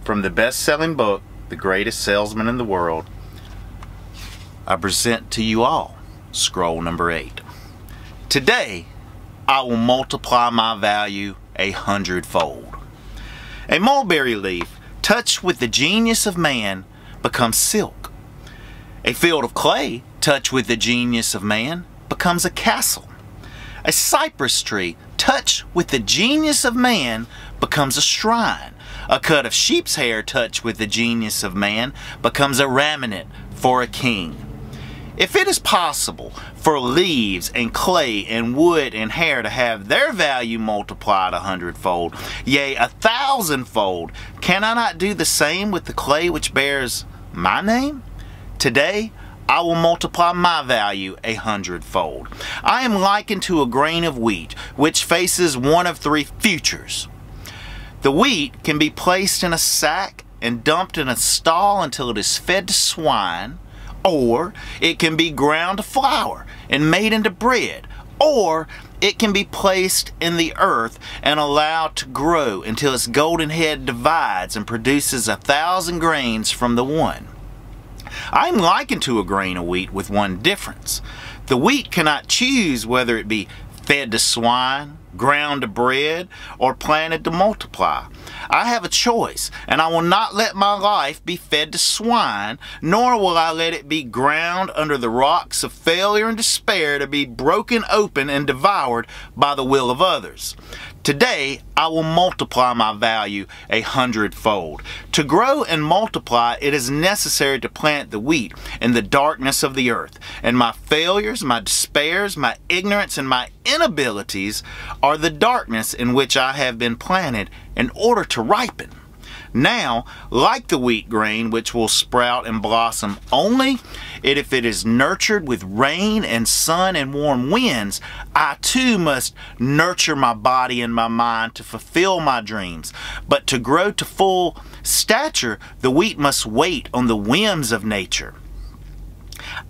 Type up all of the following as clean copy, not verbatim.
From the best-selling book, The Greatest Salesman in the World, I present to you all scroll number 8. Today, I will multiply my value 100-fold. A mulberry leaf touched with the genius of man becomes silk. A field of clay touched with the genius of man becomes a castle. A cypress tree touched with the genius of man becomes a shrine. A cut of sheep's hair touched with the genius of man becomes a raiment for a king. If it is possible for leaves and clay and wood and hair to have their value multiplied 100-fold, yea, 1,000-fold, can I not do the same with the clay which bears my name? Today, I will multiply my value 100-fold. I am likened to a grain of wheat, which faces one of 3 futures. The wheat can be placed in a sack and dumped in a stall until it is fed to swine, or it can be ground to flour and made into bread, or it can be placed in the earth and allowed to grow until its golden head divides and produces 1,000 grains from the one. I am likened to a grain of wheat with one difference. The wheat cannot choose whether it be fed to swine, ground to bread, or planted to multiply. I have a choice, and I will not let my life be fed to swine, nor will I let it be ground under the rocks of failure and despair to be broken open and devoured by the will of others. Today, I will multiply my value 100-fold. To grow and multiply, it is necessary to plant the wheat in the darkness of the earth. And my failures, my despairs, my ignorance, and my inabilities are the darkness in which I have been planted in order to ripen. Now, like the wheat grain which will sprout and blossom only if it is nurtured with rain and sun and warm winds, I too must nurture my body and my mind to fulfill my dreams. But to grow to full stature, the wheat must wait on the whims of nature.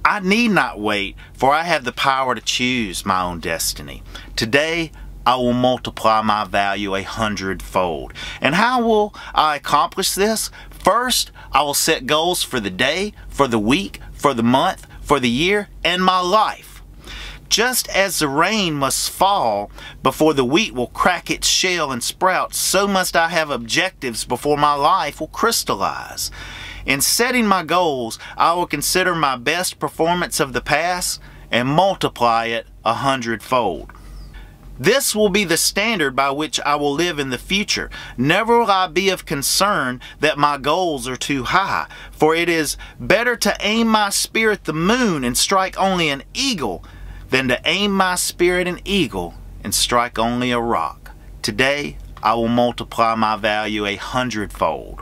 I need not wait, for I have the power to choose my own destiny. Today, I will multiply my value 100-fold. And how will I accomplish this? First, I will set goals for the day, for the week, for the month, for the year, and my life. Just as the rain must fall before the wheat will crack its shell and sprout, so must I have objectives before my life will crystallize. In setting my goals, I will consider my best performance of the past and multiply it 100-fold. This will be the standard by which I will live in the future. Never will I be of concern that my goals are too high, for it is better to aim my spirit the moon and strike only an eagle than to aim my spirit an eagle and strike only a rock. Today, I will multiply my value 100-fold.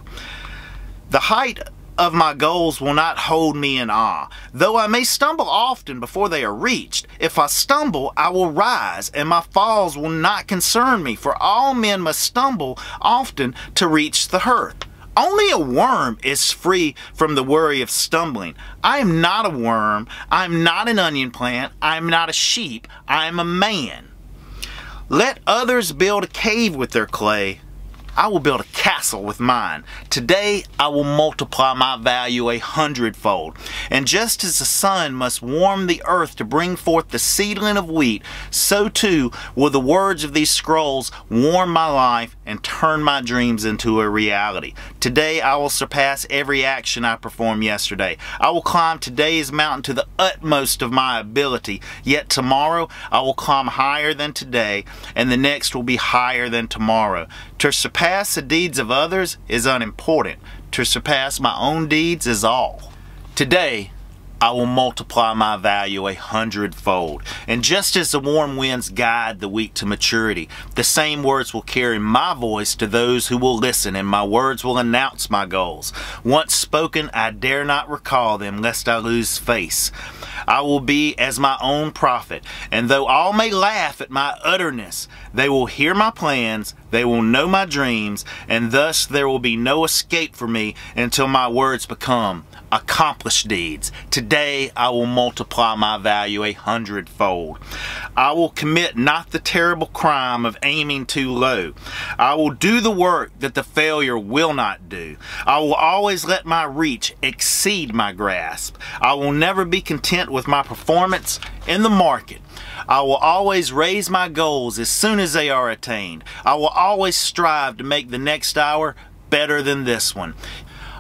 The height of my goals will not hold me in awe. Though I may stumble often before they are reached, if I stumble, I will rise, and my falls will not concern me, for all men must stumble often to reach the hearth. Only a worm is free from the worry of stumbling. I am not a worm. I am not an onion plant. I am not a sheep. I am a man. Let others build a cave with their clay. I will build a castle with mine. Today, I will multiply my value 100-fold. And just as the sun must warm the earth to bring forth the seedling of wheat, so too will the words of these scrolls warm my life and turn my dreams into a reality. Today, I will surpass every action I performed yesterday. I will climb today's mountain to the utmost of my ability. Yet tomorrow, I will climb higher than today, and the next will be higher than tomorrow. To surpass the deeds of others is unimportant. To surpass my own deeds is all. Today, I will multiply my value 100-fold. And just as the warm winds guide the weak to maturity, the same words will carry my voice to those who will listen, and my words will announce my goals. Once spoken, I dare not recall them, lest I lose face. I will be as my own prophet, and though all may laugh at my utterness, they will hear my plans, they will know my dreams, and thus there will be no escape for me until my words become accomplished deeds. Today I will multiply my value 100-fold. I will commit not the terrible crime of aiming too low. I will do the work that the failure will not do. I will always let my reach exceed my grasp. I will never be content with my performance in the market. I will always raise my goals as soon as they are attained. I will always strive to make the next hour better than this one.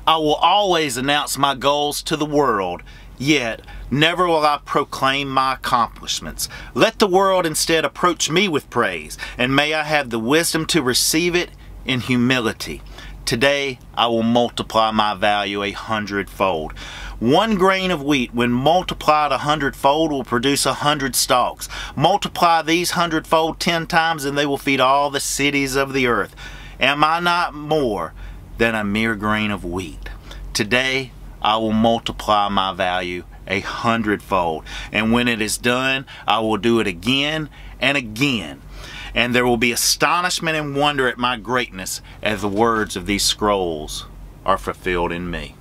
I will always announce my goals to the world, yet never will I proclaim my accomplishments. Let the world instead approach me with praise, and may I have the wisdom to receive it in humility. Today I will multiply my value 100-fold. 1 grain of wheat, when multiplied 100-fold, will produce 100 stalks. Multiply these 100-fold 10 times, and they will feed all the cities of the earth. Am I not more than a mere grain of wheat? Today I will multiply my value 100-fold, and when it is done, I will do it again and again. And there will be astonishment and wonder at my greatness as the words of these scrolls are fulfilled in me.